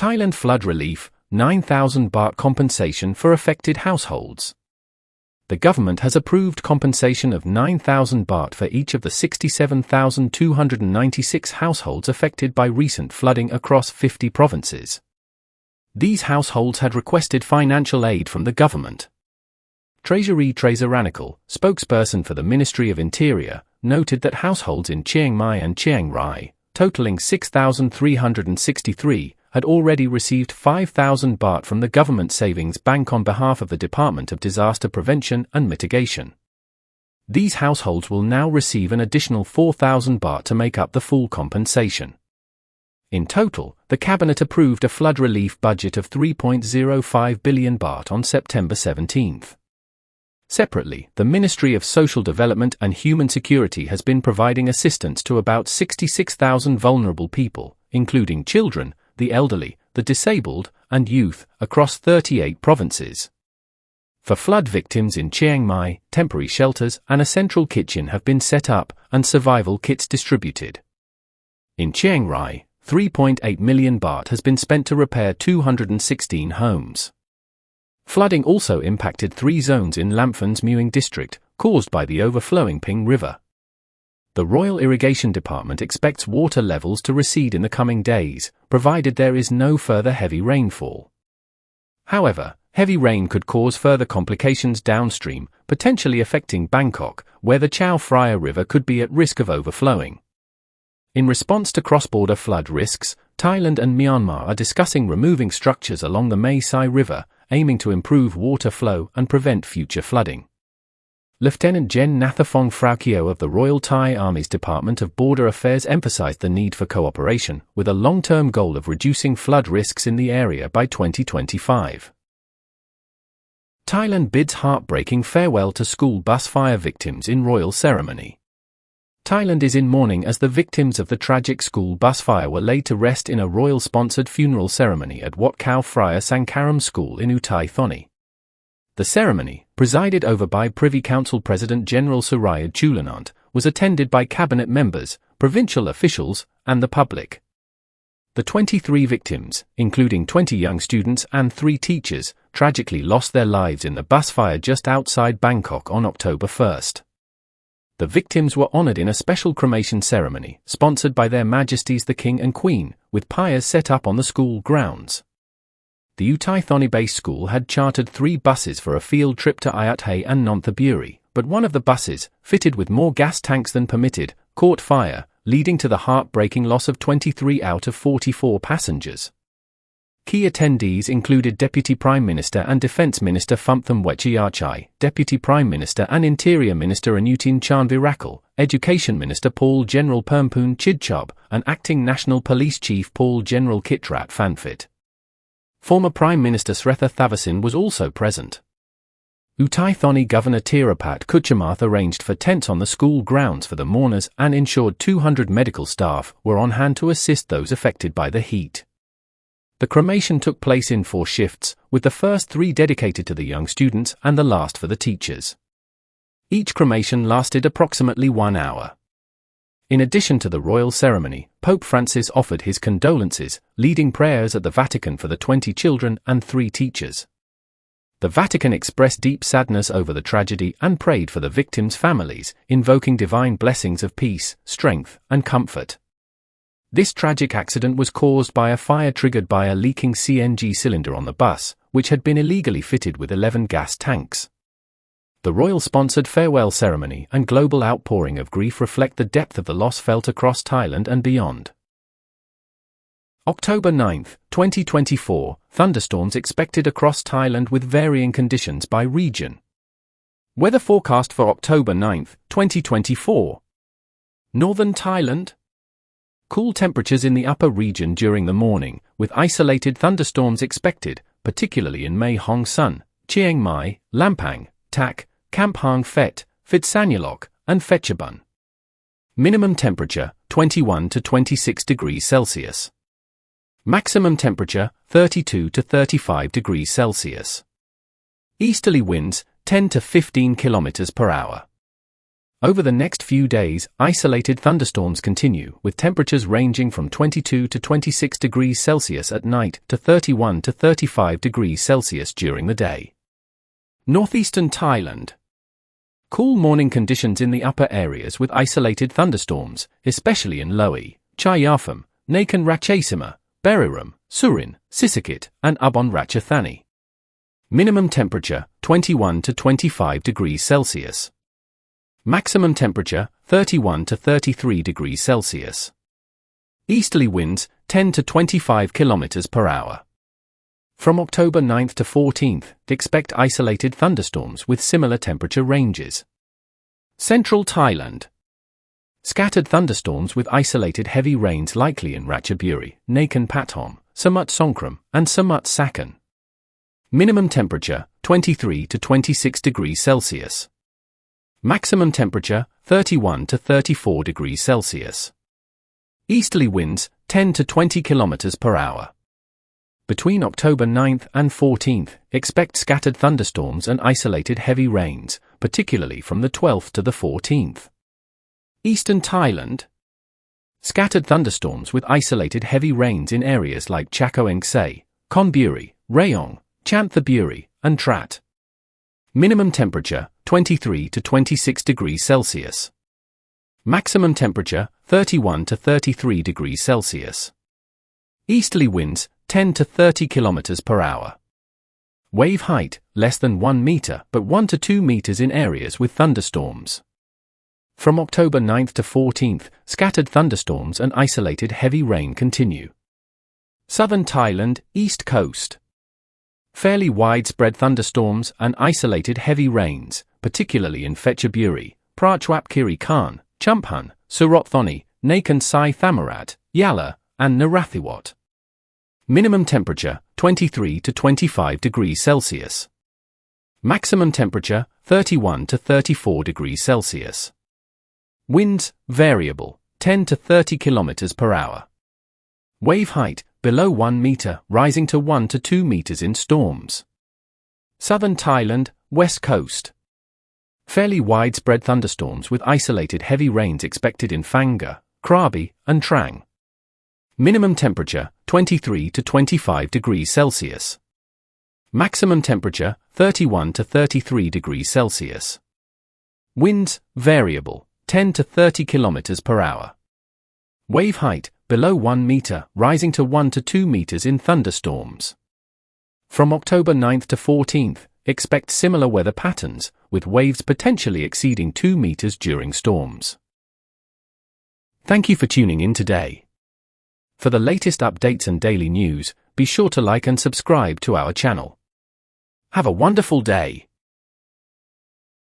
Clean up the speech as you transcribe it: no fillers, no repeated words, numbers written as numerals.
Thailand flood relief, 9,000 baht compensation for affected households. The government has approved compensation of 9,000 baht for each of the 67,296 households affected by recent flooding across 50 provinces. These households had requested financial aid from the government. Traisuree Traisoranakul, spokesperson for the Ministry of Interior, noted that households in Chiang Mai and Chiang Rai, totaling 6,363, had already received 5,000 baht from the Government Savings Bank on behalf of the Department of Disaster Prevention and Mitigation. These households will now receive an additional 4,000 baht to make up the full compensation. In total, the Cabinet approved a flood relief budget of 3.05 billion baht on September 17. Separately, the Ministry of Social Development and Human Security has been providing assistance to about 66,000 vulnerable people, including children, the elderly, the disabled, and youth, across 38 provinces. For flood victims in Chiang Mai, temporary shelters and a central kitchen have been set up and survival kits distributed. In Chiang Rai, 3.8 million baht has been spent to repair 216 homes. Flooding also impacted 3 zones in Lamphan's Mueang district, caused by the overflowing Ping River. The Royal Irrigation Department expects water levels to recede in the coming days, provided there is no further heavy rainfall. However, heavy rain could cause further complications downstream, potentially affecting Bangkok, where the Chao Phraya River could be at risk of overflowing. In response to cross-border flood risks, Thailand and Myanmar are discussing removing structures along the Mae Sai River, aiming to improve water flow and prevent future flooding. Lieutenant Gen Nathapong Phraukeo of the Royal Thai Army's Department of Border Affairs emphasized the need for cooperation, with a long-term goal of reducing flood risks in the area by 2025. Thailand bids heartbreaking farewell to school bus fire victims in royal ceremony. Thailand is in mourning as the victims of the tragic school bus fire were laid to rest in a royal-sponsored funeral ceremony at Wat Khao Phraya Sangkaram School in Uthai Thani. The ceremony, presided over by Privy Council President General Surayad Chulanant, was attended by cabinet members, provincial officials, and the public. The 23 victims, including 20 young students and 3 teachers, tragically lost their lives in the bus fire just outside Bangkok on October 1. The victims were honored in a special cremation ceremony, sponsored by Their Majesties the King and Queen, with pyres set up on the school grounds. The Uthai Thani-based school had chartered 3 buses for a field trip to Ayutthaya and Nonthaburi, but one of the buses, fitted with more gas tanks than permitted, caught fire, leading to the heartbreaking loss of 23 out of 44 passengers. Key attendees included Deputy Prime Minister and Defence Minister Phumtham Wechayachai, Deputy Prime Minister and Interior Minister Anutin Charnvirakul, Education Minister Paul General Permpoon Chidchob, and Acting National Police Chief Paul General Kitrat Phanphit. Former Prime Minister Sretha Thavisin was also present. Uthai Thani Governor Tirapat Kuchamath arranged for tents on the school grounds for the mourners and ensured 200 medical staff were on hand to assist those affected by the heat. The cremation took place in 4 shifts, with the first 3 dedicated to the young students and the last for the teachers. Each cremation lasted approximately 1 hour. In addition to the royal ceremony, Pope Francis offered his condolences, leading prayers at the Vatican for the 20 children and 3 teachers. The Vatican expressed deep sadness over the tragedy and prayed for the victims' families, invoking divine blessings of peace, strength, and comfort. This tragic accident was caused by a fire triggered by a leaking CNG cylinder on the bus, which had been illegally fitted with 11 gas tanks. The royal-sponsored farewell ceremony and global outpouring of grief reflect the depth of the loss felt across Thailand and beyond. October 9, 2024, thunderstorms expected across Thailand with varying conditions by region. Weather forecast for October 9, 2024. Northern Thailand. Cool temperatures in the upper region during the morning, with isolated thunderstorms expected, particularly in Mae Hong Son, Chiang Mai, Lampang, Tak, Kampong Phet, Phitsanulok, and Phetchabun. Minimum temperature, 21 to 26 degrees Celsius. Maximum temperature, 32 to 35 degrees Celsius. Easterly winds, 10 to 15 kilometers per hour. Over the next few days, isolated thunderstorms continue, with temperatures ranging from 22 to 26 degrees Celsius at night to 31 to 35 degrees Celsius during the day. Northeastern Thailand. Cool morning conditions in the upper areas with isolated thunderstorms, especially in Loei, Chayafam, Nakhon Ratchasima, Beriram, Surin, Sisikit, and Ubon Ratchathani. Minimum temperature, 21 to 25 degrees Celsius. Maximum temperature, 31 to 33 degrees Celsius. Easterly winds, 10 to 25 kilometers per hour. From October 9th to 14th, expect isolated thunderstorms with similar temperature ranges. Central Thailand. Scattered thunderstorms with isolated heavy rains likely in Ratchaburi, Nakhon Pathom, Samut Songkhram, and Samut Sakhon. Minimum temperature, 23 to 26 degrees Celsius. Maximum temperature, 31 to 34 degrees Celsius. Easterly winds, 10 to 20 kilometers per hour. Between October 9th and 14th, expect scattered thunderstorms and isolated heavy rains, particularly from the 12th to the 14th. Eastern Thailand. Scattered thunderstorms with isolated heavy rains in areas like Chakoeng Se, Konburi, Rayong, Chanthaburi, and Trat. Minimum temperature, 23 to 26 degrees Celsius. Maximum temperature, 31 to 33 degrees Celsius. Easterly winds, 10 to 30 kilometers per hour. Wave height, less than 1 meter but 1 to 2 meters in areas with thunderstorms. From October 9th to 14th, scattered thunderstorms and isolated heavy rain continue. Southern Thailand, East Coast. Fairly widespread thunderstorms and isolated heavy rains, particularly in Phetchaburi, Prachuapkhiri Khan, Chumphan, Surothoni, Nakhon Sai Thammarat, Yala, and Narathiwat. Minimum temperature, 23 to 25 degrees Celsius. Maximum temperature, 31 to 34 degrees Celsius. Winds, variable, 10 to 30 kilometers per hour. Wave height, below 1 meter, rising to 1 to 2 meters in storms. Southern Thailand, West Coast. Fairly widespread thunderstorms with isolated heavy rains expected in Phanga, Krabi, and Trang. Minimum temperature, 23 to 25 degrees Celsius. Maximum temperature, 31 to 33 degrees Celsius. Winds, variable, 10 to 30 kilometers per hour. Wave height, below 1 meter, rising to 1 to 2 meters in thunderstorms. From October 9th to 14th, expect similar weather patterns, with waves potentially exceeding 2 meters during storms. Thank you for tuning in today. For the latest updates and daily news, be sure to like and subscribe to our channel. Have a wonderful day.